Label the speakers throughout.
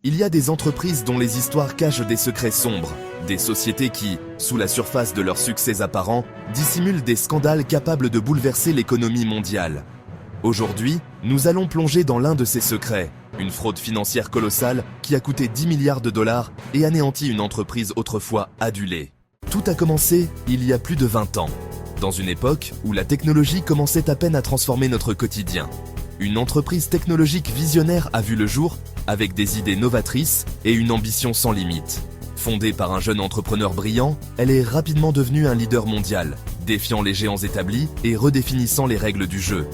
Speaker 1: Il y a des entreprises dont les histoires cachent des secrets sombres, des sociétés qui, sous la surface de leurs succès apparents, dissimulent des scandales capables de bouleverser l'économie mondiale. Aujourd'hui, nous allons plonger dans l'un de ces secrets, une fraude financière colossale qui a coûté 10 milliards de dollars et anéanti une entreprise autrefois adulée. Tout a commencé il y a plus de 20 ans, dans une époque où la technologie commençait à peine à transformer notre quotidien. Une entreprise technologique visionnaire a vu le jour, avec des idées novatrices et une ambition sans limite. Fondée par un jeune entrepreneur brillant, elle est rapidement devenue un leader mondial, défiant les géants établis et redéfinissant les règles du jeu.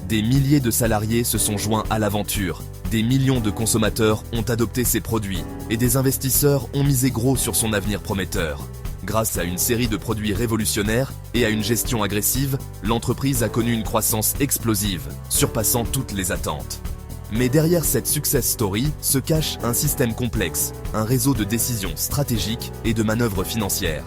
Speaker 1: Des milliers de salariés se sont joints à l'aventure, des millions de consommateurs ont adopté ses produits et des investisseurs ont misé gros sur son avenir prometteur. Grâce à une série de produits révolutionnaires et à une gestion agressive, l'entreprise a connu une croissance explosive, surpassant toutes les attentes. Mais derrière cette success story se cache un système complexe, un réseau de décisions stratégiques et de manœuvres financières.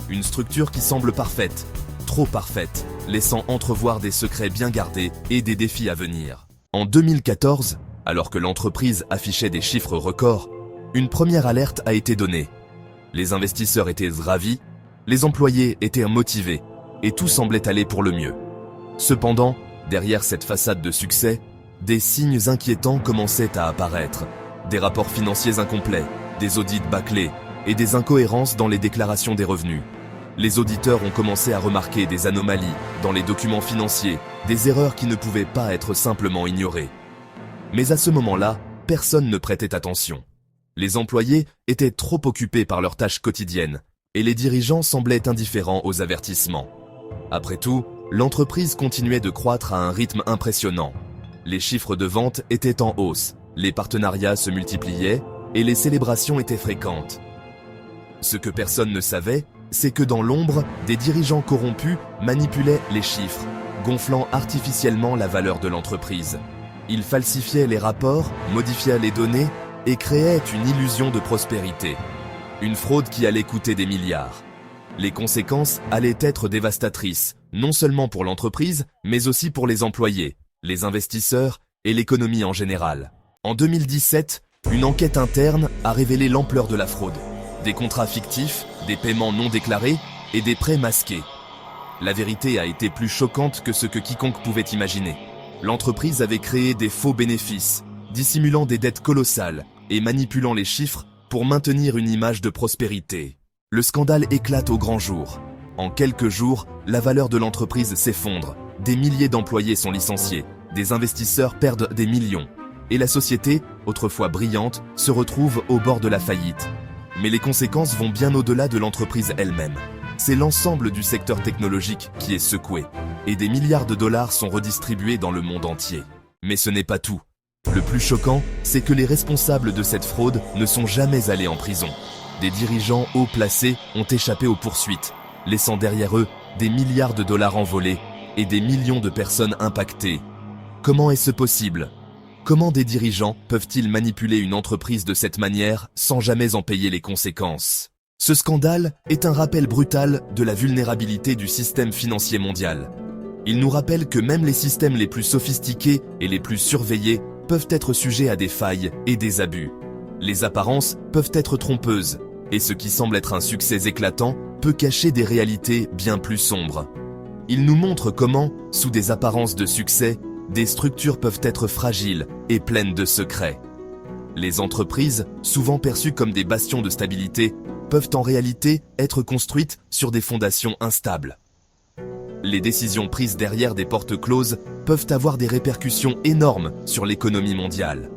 Speaker 1: Une structure qui semble parfaite, trop parfaite, laissant entrevoir des secrets bien gardés et des défis à venir. En 2014, alors que l'entreprise affichait des chiffres records, une première alerte a été donnée. Les investisseurs étaient ravis, les employés étaient motivés, et tout semblait aller pour le mieux. Cependant, derrière cette façade de succès, des signes inquiétants commençaient à apparaître. Des rapports financiers incomplets, des audits bâclés et des incohérences dans les déclarations des revenus. Les auditeurs ont commencé à remarquer des anomalies dans les documents financiers, des erreurs qui ne pouvaient pas être simplement ignorées. Mais à ce moment-là, personne ne prêtait attention. Les employés étaient trop occupés par leurs tâches quotidiennes et les dirigeants semblaient indifférents aux avertissements. Après tout, l'entreprise continuait de croître à un rythme impressionnant. Les chiffres de vente étaient en hausse, les partenariats se multipliaient et les célébrations étaient fréquentes. Ce que personne ne savait, c'est que dans l'ombre, des dirigeants corrompus manipulaient les chiffres, gonflant artificiellement la valeur de l'entreprise. Ils falsifiaient les rapports, modifiaient les données et créaient une illusion de prospérité. Une fraude qui allait coûter des milliards. Les conséquences allaient être dévastatrices, non seulement pour l'entreprise, mais aussi pour les employés, les investisseurs et l'économie en général. En 2017, une enquête interne a révélé l'ampleur de la fraude. Des contrats fictifs, des paiements non déclarés et des prêts masqués. La vérité a été plus choquante que ce que quiconque pouvait imaginer. L'entreprise avait créé des faux bénéfices, dissimulant des dettes colossales et manipulant les chiffres pour maintenir une image de prospérité. Le scandale éclate au grand jour. En quelques jours, la valeur de l'entreprise s'effondre, des milliers d'employés sont licenciés, des investisseurs perdent des millions, et la société, autrefois brillante, se retrouve au bord de la faillite. Mais les conséquences vont bien au-delà de l'entreprise elle-même. C'est l'ensemble du secteur technologique qui est secoué, et des milliards de dollars sont redistribués dans le monde entier. Mais ce n'est pas tout. Le plus choquant, c'est que les responsables de cette fraude ne sont jamais allés en prison. Des dirigeants haut placés ont échappé aux poursuites, laissant derrière eux des milliards de dollars envolés et des millions de personnes impactées. Comment est-ce possible ? Comment des dirigeants peuvent-ils manipuler une entreprise de cette manière sans jamais en payer les conséquences ? Ce scandale est un rappel brutal de la vulnérabilité du système financier mondial. Il nous rappelle que même les systèmes les plus sophistiqués et les plus surveillés peuvent être sujets à des failles et des abus. Les apparences peuvent être trompeuses, et ce qui semble être un succès éclatant peut cacher des réalités bien plus sombres. Il nous montre comment, sous des apparences de succès, des structures peuvent être fragiles et pleines de secrets. Les entreprises, souvent perçues comme des bastions de stabilité, peuvent en réalité être construites sur des fondations instables. Les décisions prises derrière des portes closes peuvent avoir des répercussions énormes sur l'économie mondiale.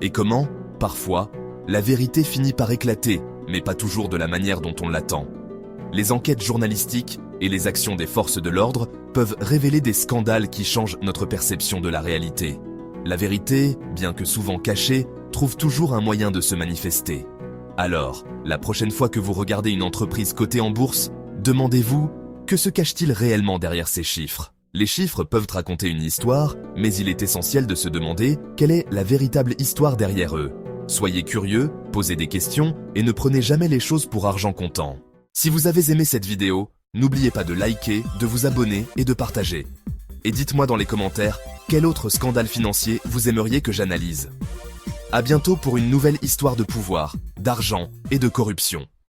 Speaker 1: Et comment, parfois, la vérité finit par éclater, mais pas toujours de la manière dont on l'attend. Les enquêtes journalistiques et les actions des forces de l'ordre peuvent révéler des scandales qui changent notre perception de la réalité. La vérité, bien que souvent cachée, trouve toujours un moyen de se manifester. Alors, la prochaine fois que vous regardez une entreprise cotée en bourse, demandez-vous: que se cache-t-il réellement derrière ces chiffres ? Les chiffres peuvent raconter une histoire, mais il est essentiel de se demander quelle est la véritable histoire derrière eux. Soyez curieux, posez des questions et ne prenez jamais les choses pour argent comptant. Si vous avez aimé cette vidéo, n'oubliez pas de liker, de vous abonner et de partager. Et dites-moi dans les commentaires quel autre scandale financier vous aimeriez que j'analyse. À bientôt pour une nouvelle histoire de pouvoir, d'argent et de corruption.